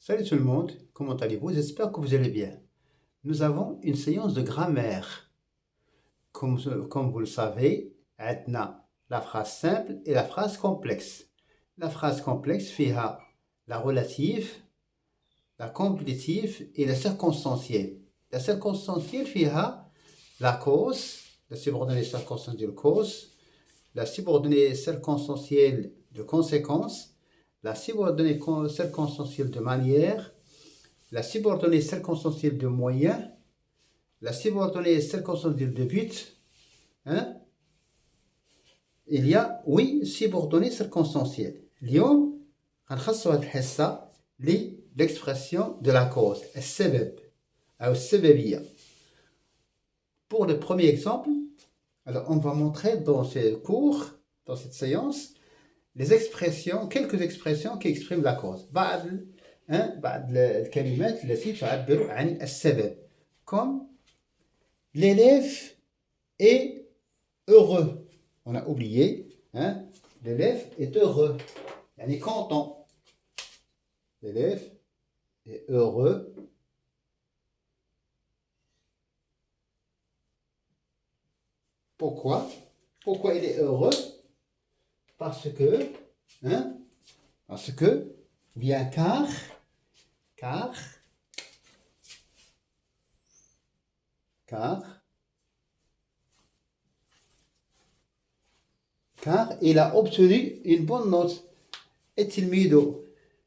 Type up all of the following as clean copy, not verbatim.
Salut tout le monde, comment allez-vous? J'espère que vous allez bien. Nous avons une séance de grammaire. Comme vous le savez, عندنا la phrase simple et la phrase complexe. La phrase complexe فيها la relative, la complétive et la circonstancielle. La circonstancielle فيها la cause, la subordonnée circonstancielle cause, la subordonnée circonstancielle de conséquence, la subordonnée circonstancielle de manière, la subordonnée circonstancielle de moyen, la subordonnée circonstancielle de but. Hein? Il y a 8 subordonnées circonstancielles. اليوم غنخصصوا هذه الحصة l'expression de la cause, السبب أو السببية. Pour le premier exemple, alors on va montrer dans ce cours, dans cette séance, les expressions, quelques expressions qui expriment la cause. بعض الكلمات التي تعبر عن السبب. Comme l'élève est heureux. On a oublié, l'élève est heureux. Il est content. L'élève est heureux. Pourquoi? Pourquoi il est heureux? Parce que, bien car il a obtenu une bonne note. التلميذ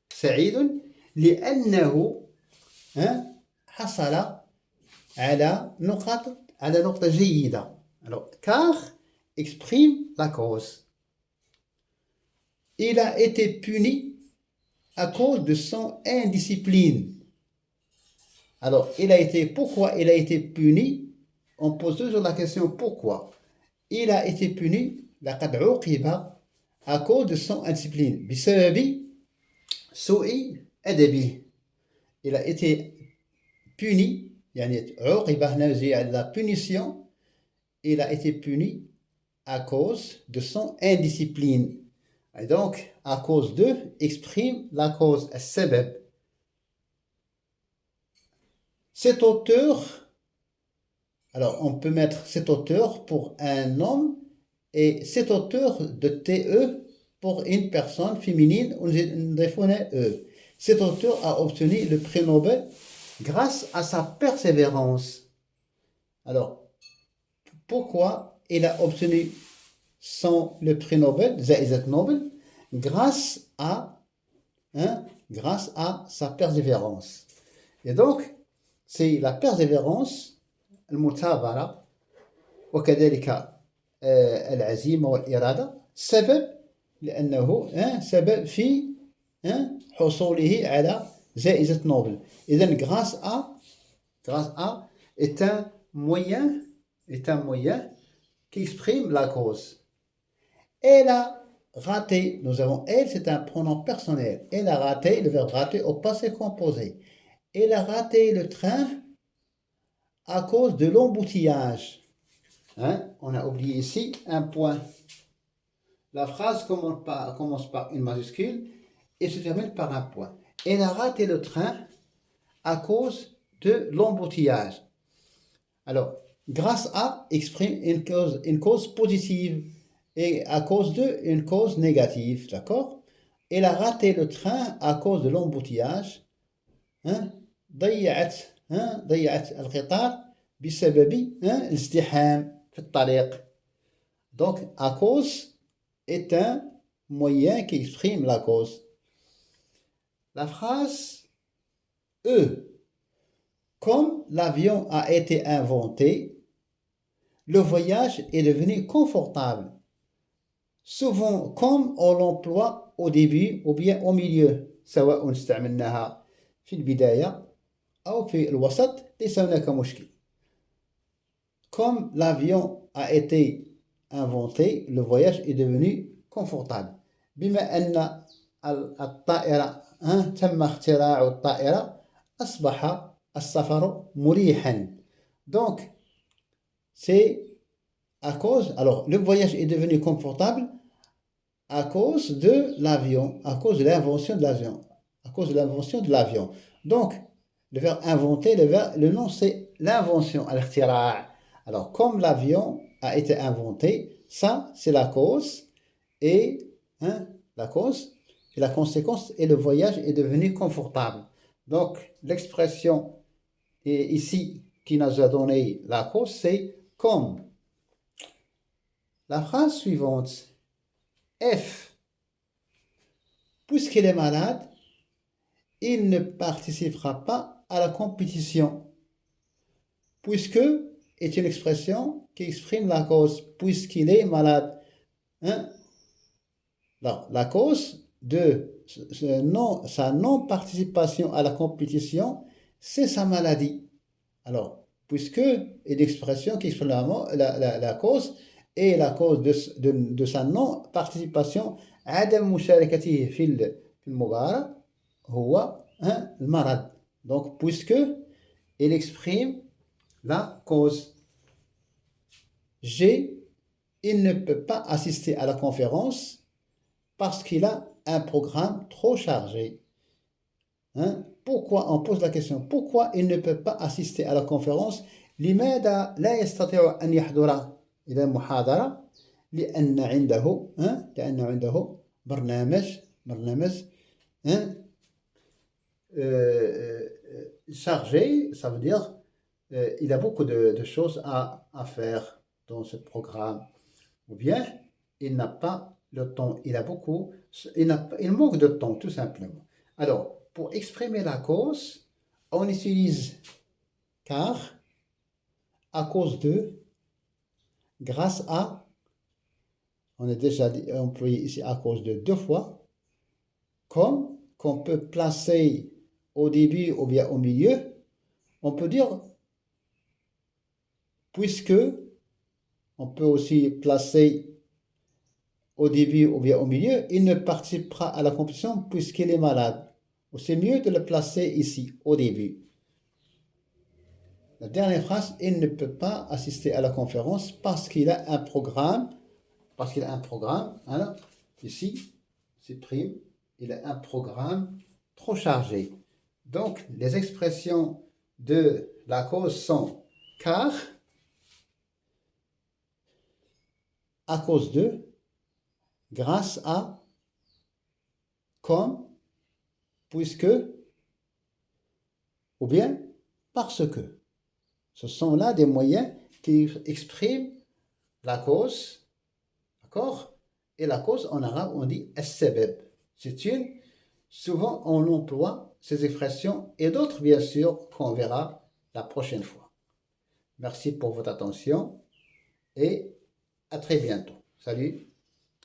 سعيد لأنه حصل على نقطة جيدة. Alors, car exprime la cause. Il a été puni à cause de son indiscipline. Alors, pourquoi il a été puni? On pose toujours la question pourquoi. Il a été puni لقد عوقب à cause de son indiscipline. بسبب سوء أدبه. Il a été puni, يعني عوقب هنا نجي على la punition. Il a été puni à cause de son indiscipline. Et donc, à cause de exprime la cause, السبب. Cet auteur, alors on peut mettre cet auteur pour un homme et cet auteur de TE pour une personne féminine, on définit E. Cet auteur a obtenu le prix Nobel grâce à sa persévérance. Alors, pourquoi il a obtenu le prix Nobel, Jaïzat Nobel, grâce à sa persévérance. Et donc, c'est la persévérance, المثابرة وكذلك العزيمة والإرادة سبب لأنه سبب في حصوله على جائزة نوبل. إذن grâce à est un moyen qui exprime la cause. Elle a raté, nous avons elle, c'est un pronom personnel. Elle a raté, le verbe rater au passé composé. Elle a raté le train à cause de l'embouteillage. On a oublié ici un point. La phrase commence par une majuscule et se termine par un point. Elle a raté le train à cause de l'embouteillage. Alors, grâce à exprime une cause positive et à cause de une cause négative, d'accord? Elle a raté le train à cause de l'embouteillage. ضيعت القطار بسبب الازدحام في الطريق. Donc, à cause est un moyen qui exprime la cause. La phrase E. Comme l'avion a été inventé, le voyage est devenu confortable. Souvent, comme on l'emploie au début ou bien au milieu, سواء استعملناها في البداية أو في الوسط ليس هناك مشكل. Comme l'avion a été inventé, le voyage est devenu confortable. بما أن الطائرة تم اختراع الطائرة أصبح السفر مريحا. Donc, c'est à cause, alors le voyage est devenu confortable à cause de l'avion, à cause de l'invention de l'avion, à cause de l'invention de l'avion. Donc, le verbe inventer, le nom c'est l'invention, al-ikhtira'. Alors, comme l'avion a été inventé, ça c'est la cause et la cause et la conséquence et le voyage est devenu confortable. Donc, l'expression ici qui nous a donné la cause, c'est comme. La phrase suivante, F, puisqu'il est malade, il ne participera pas à la compétition. Puisque est une expression qui exprime la cause, puisqu'il est malade. La cause de sa non-participation à la compétition, c'est sa maladie. Alors, puisque est l'expression qui exprime la cause, et la cause de sa non-participation, عدم مشاركته في المباراة هو المرض. Donc, puisque il exprime la cause. G, il ne peut pas assister à la conférence parce qu'il a un programme trop chargé. Pourquoi, on pose la question, pourquoi il ne peut pas assister à la conférence? لماذا لا يستطيع أن يحضر إلى المحاضرة؟ لأن عنده برنامج chargé, ça veut dire il a beaucoup de choses à faire dans ce programme. Ou bien, il n'a pas le temps, il manque de temps, tout simplement. Alors, pour exprimer la cause, on utilise car, à cause de, grâce à, on a déjà employé ici à cause de 2 fois, comme qu'on peut placer au début ou bien au milieu, on peut dire puisque, on peut aussi placer au début ou bien au milieu, il ne participera à la compétition puisqu'il est malade. C'est mieux de le placer ici, au début. La dernière phrase, il ne peut pas assister à la conférence parce qu'il a un programme. Alors, ici, c'est prime, il a un programme trop chargé. Donc, les expressions de la cause sont car, à cause de, grâce à, comme, puisque, ou bien parce que. Ce sont là des moyens qui expriment la cause, d'accord? Et la cause, en arabe, on dit as-sabab. Souvent on emploie ces expressions et d'autres, bien sûr, qu'on verra la prochaine fois. Merci pour votre attention et à très bientôt. Salut!